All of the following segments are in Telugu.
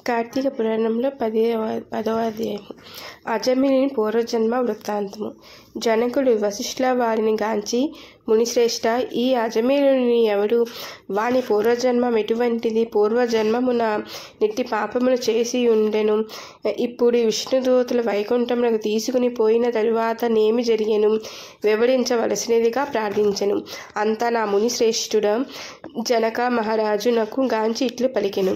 కార్తీక పురాణంలో 10వ అధ్యాయం. అజమిని పూర్వజన్మ వృత్తాంతము. జనకుడు వశిష్ఠుల వారిని గాంచి, మునిశ్రేష్ఠ, ఈ అజమీరుని ఎవరు? వాని పూర్వజన్మం ఎటువంటిది? పూర్వజన్మమున నెట్టి పాపములు చేసి ఉండెను. ఇప్పుడు విష్ణుదూతలు వైకుంఠమునకు తీసుకుని పోయిన తరువాత నేమి జరిగెను వివరించవలసినదిగా ప్రార్థించెను. అంతా నా మునిశ్రేష్ఠుడ జనక మహారాజు నాకు గాంచి ఇట్లు పలికెను.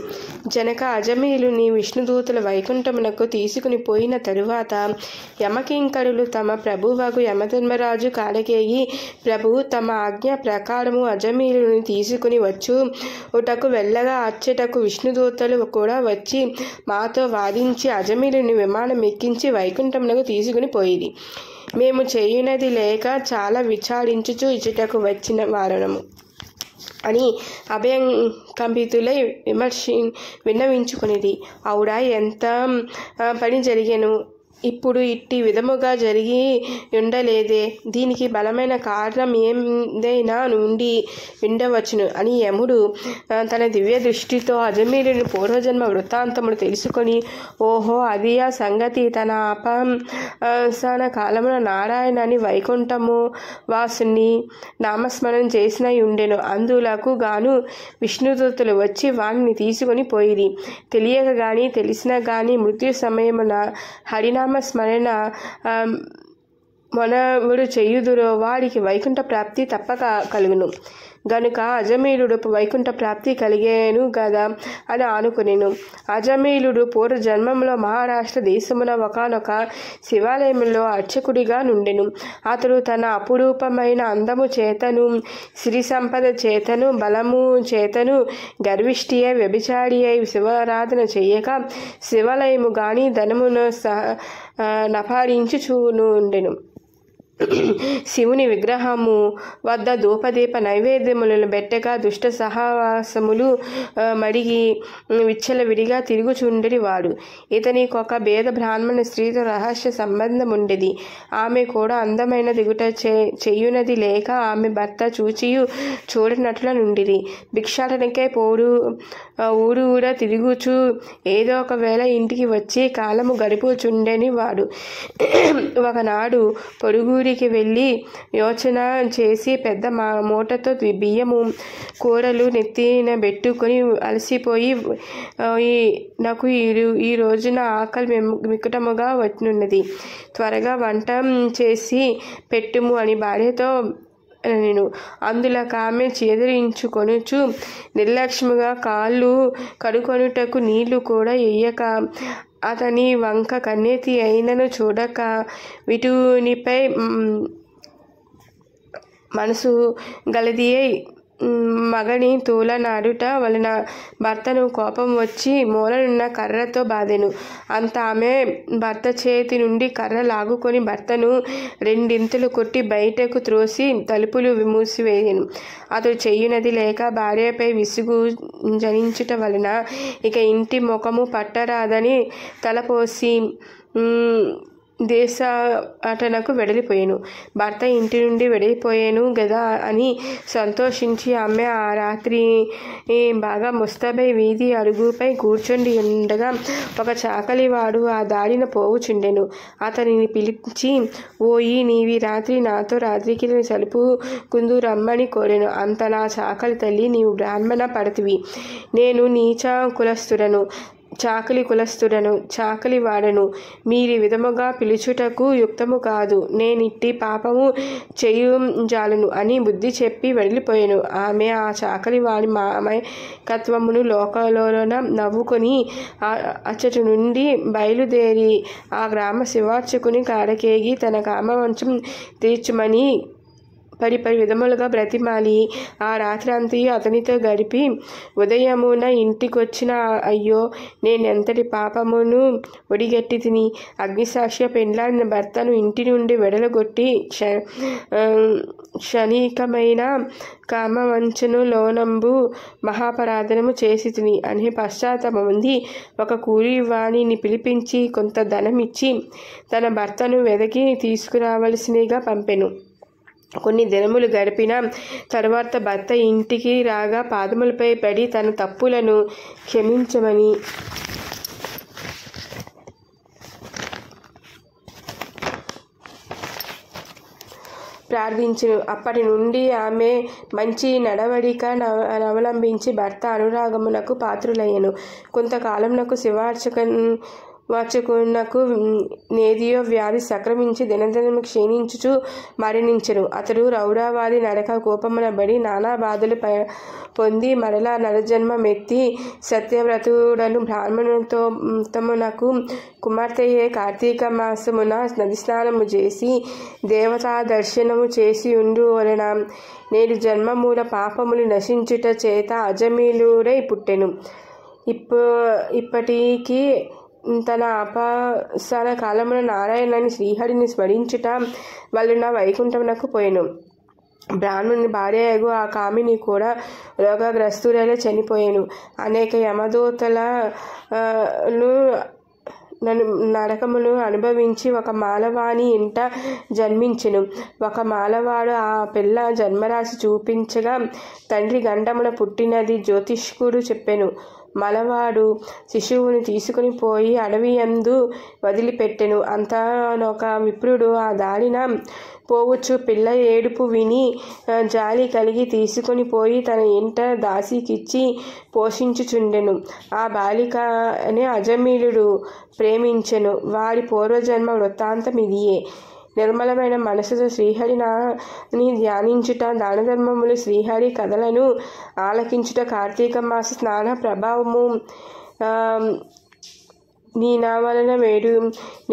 జనక, అజమీరుని విష్ణుదూతల వైకుంఠమునకు తీసుకుని పోయిన తరువాత యమకింకరులు తమ ప్రభువగు యమధర్మరాజు కాడకేగి, ప్రభు తమ ఆజ్ఞ ప్రకారము అజమీరుని తీసుకుని వచ్చు ఉటకు వెళ్ళగా అచ్చటకు విష్ణుదూతలు కూడా వచ్చి మాతో వాదించి అజమీరుని విమానం ఎక్కించి వైకుంఠమునకు తీసుకుని పోయిరి. మేము చేయునది లేక చాలా విచారించుచు ఇచ్చటకు వచ్చిన వారము అని అభయం కంపితులై విన్నవించుకునేది. అవుడా, ఎంత పని జరిగెను! ఇప్పుడు ఇట్టి విధముగా జరిగి ఉండలేదే. దీనికి బలమైన కారణం ఏదైనా నుండి ఉండవచ్చును అని యముడు తన దివ్య దృష్టితో అజమీరుని పూర్వజన్మ వృత్తాంతమును తెలుసుకొని, ఓహో, అది ఆ సంగతి. తన అపసాన కాలమున నారాయణని వైకుంఠము వాసుని నామస్మరణ చేసిన ఉండెను. అందులకు గాను విష్ణుదూతలు వచ్చి వాణిని తీసుకొని పోయిరి. తెలియక గాని తెలిసిన గాని మృత్యు సమయమున హరినామ స్మరణ మనవుడు చేయుదురో వాడికి వైకుంఠ ప్రాప్తి తప్పక కలుగును. గనుక అజమీలుడు వైకుంఠ ప్రాప్తి కలిగేను గదా అని ఆనుకునేను. అజమీలుడు పూర్వ జన్మంలో మహారాష్ట్ర దేశమున ఒకనొక శివాలయంలో అర్చకుడిగా నుండెను. అతడు తన అపురూపమైన అందము చేతను, సిరి సంపద చేతను, బలము చేతను గర్విష్ఠి అయి వ్యభిచారి అయి శివారాధన చేయక శివాలయము గాని ధనమును నపారించుచునుండెను. శివుని విగ్రహము వద్ద ధూపదీప నైవేద్యములను బెట్టగా దుష్ట సహవాసములు మడిగి విచ్చలవిడిగా తిరుగుచుండెడి వాడు. ఇతనికి ఒక భేద బ్రాహ్మణ స్త్రీతో రహస్య సంబంధం ఉండేది. ఆమె కూడా అందమైన దిగుట చెయ్యునది లేక ఆమె భర్త చూచియు చూడనట్ల నుండిది. భిక్షాటనకై ఊరు ఊర తిరుగుచు ఏదో ఒక వేళ ఇంటికి వచ్చి కాలము గడుపుచుండెని వాడు. ఒకనాడు పొరుగురికి వెళ్ళి యోచన చేసి పెద్ద మూటతో బియ్యము కూరలు నెత్తిన పెట్టుకొని అలసిపోయి, నాకు ఈ రోజున ఆకలి మిక్కుటముగా వచ్చున్నది, త్వరగా వంట చేసి పెట్టుము అని భార్యతో నేను. అందులోకి ఆమె చేదరించుకొనుచు నిర్లక్ష్యముగా కాళ్ళు కడుకొనుటకు నీళ్లు కూడా ఎయ్యక అతని వంక కన్నెత్తి అయినను చూడక విటునిపై మనసు గలదియై మగని తూలనాడుట వలన భర్తను కోపం వచ్చి మూలనున్న కర్రతో బాధెను. అంత ఆమె భర్త చేతి నుండి కర్ర లాగుకొని భర్తను రెండింతలు కొట్టి బయటకు త్రోసి తలుపులు మూసివేయను. అతడు చెయ్యునది లేక భార్యపై విసుగు జనించుట వలన ఇక ఇంటి ముఖము పట్టరాదని తలపోసి దేశాటనకు వెడలిపోయాను. భర్త ఇంటి నుండి వెడలిపోయాను గదా అని సంతోషించి ఆమె ఆ రాత్రి బాగా ముస్తాబై వీధి అరుగుపై కూర్చుండి ఉండగా ఒక చాకలివాడు ఆ దారిన పోవుచుండెను. అతనిని పిలిచి, ఓయి, నీవి రాత్రి నాతో రాత్రికి సలుపు కుందు రమ్మని కోరెను. అంత నా చాకలి తల్లి, నీవు బ్రాహ్మణ పడతివి, నేను నీచ కులస్తుడను, చాకలి కులస్తుడను, చాకలి వాడను, మీరి విధముగా పిలుచుటకు యుక్తము కాదు, నేనిట్టి పాపము చేయుజాలను అని బుద్ధి చెప్పి వెళ్ళిపోయాను. ఆమె ఆ చాకలి వాడి మామకత్వమును లోకలోన నవ్వుకొని అచ్చటి నుండి బయలుదేరి ఆ గ్రామ శివార్చకుని కాడకేగి తన కామవంచం తీర్చుమని పరి విధములుగా బ్రతిమాలి ఆ రాత్రి అంతయు అతనితో గడిపి ఉదయమున ఇంటికొచ్చిన, అయ్యో, నేనెంతటి పాపమును ఒడిగట్టి తిని అగ్నిసాక్షి పెండ్లాడిన భర్తను ఇంటి నుండి వెడలగొట్టి క్షణికమైన కామవంచను లోనంబు మహాపరాధనము చేసి తిని అని పశ్చాత్తాపముంది ఒక కూలివాణిని పిలిపించి కొంత ధనం ఇచ్చి తన భర్తను వెదకి తీసుకురావలసినగా పంపెను. కొన్ని దినములు గడిపిన తరువాత భర్త ఇంటికి రాగా పాదములపై పడి తన తప్పులను క్షమించమని ప్రార్థించెను. అప్పటి నుండి ఆమె మంచి నడవడిక అవలంబించి భర్త అనురాగమునకు పాత్రులయ్యెను. కొంతకాలమునకు శివార్చకునకు నేదియో వ్యాధి సంక్రమించి దినదినము క్షీణించుచు మరణించెను. అతడు రౌడవాది నరక కోపమునబడి నానా బాధలు పొంది మరలా నరజన్మమెత్తి సత్యవ్రతుడను బ్రాహ్మణోత్తమునకు కుమార్తెయే కార్తీక మాసమున నది స్నానము చేసి దేవతా దర్శనము చేసి ఉండు వలన నేడు జన్మమూల పాపములు నశించుట చేత అజమీలుడై పుట్టెను. ఇప్పటికీ తన అపసర కాలమున నారాయణని శ్రీహరిని స్మరించుట వలన వైకుంఠమునకు పోయెను. బ్రాహ్మణుని భార్యయగు ఆ కామిని కూడా రోగగ్రస్తురాలై చనిపోయెను. అనేక యమదూతలను నరకములు అనుభవించి ఒక మాలవాని ఇంట జన్మించెను. ఒక మాలవాడు ఆ పిల్ల జన్మరాశి చూపించగా తండ్రి గండమున పుట్టినది జ్యోతిష్కుడు చెప్పెను. మలవాడు శిశువుని తీసుకుని పోయి అడవియందు వదిలిపెట్టెను. అంతనొక విప్రుడు ఆ దారిన పోవచ్చు పిల్ల ఏడుపు విని జాలి కలిగి తీసుకుని పోయి తన ఇంట దాసికిచ్చి పోషించుచుండెను. ఆ బాలికనే అజమీలుడు ప్రేమించెను. వారి పూర్వజన్మ వృత్తాంతం ఇదియే. నిర్మలమైన మనసుతో శ్రీహరిని ధ్యానించుట, దానధర్మములు, శ్రీహరి కథలను ఆలకించుట, కార్తీక మాస స్నాన ప్రభావము నీ నా వలన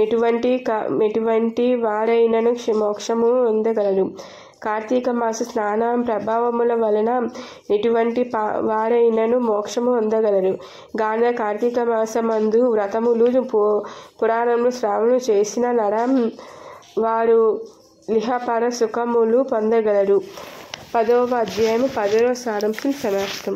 ఎటువంటి వారైనను మోక్షము పొందగలరు. కార్తీక మాస స్నాన ప్రభావముల వలన ఎటువంటి వారైనను మోక్షము పొందగలరు గాన కార్తీక మాసమందు వ్రతములు పురాణములు శ్రావణము చేసిన నరం వారు లిహపర సుఖములు పొందగలరు. 10వ అధ్యాయము 10వ సారాంశం సమాప్తం.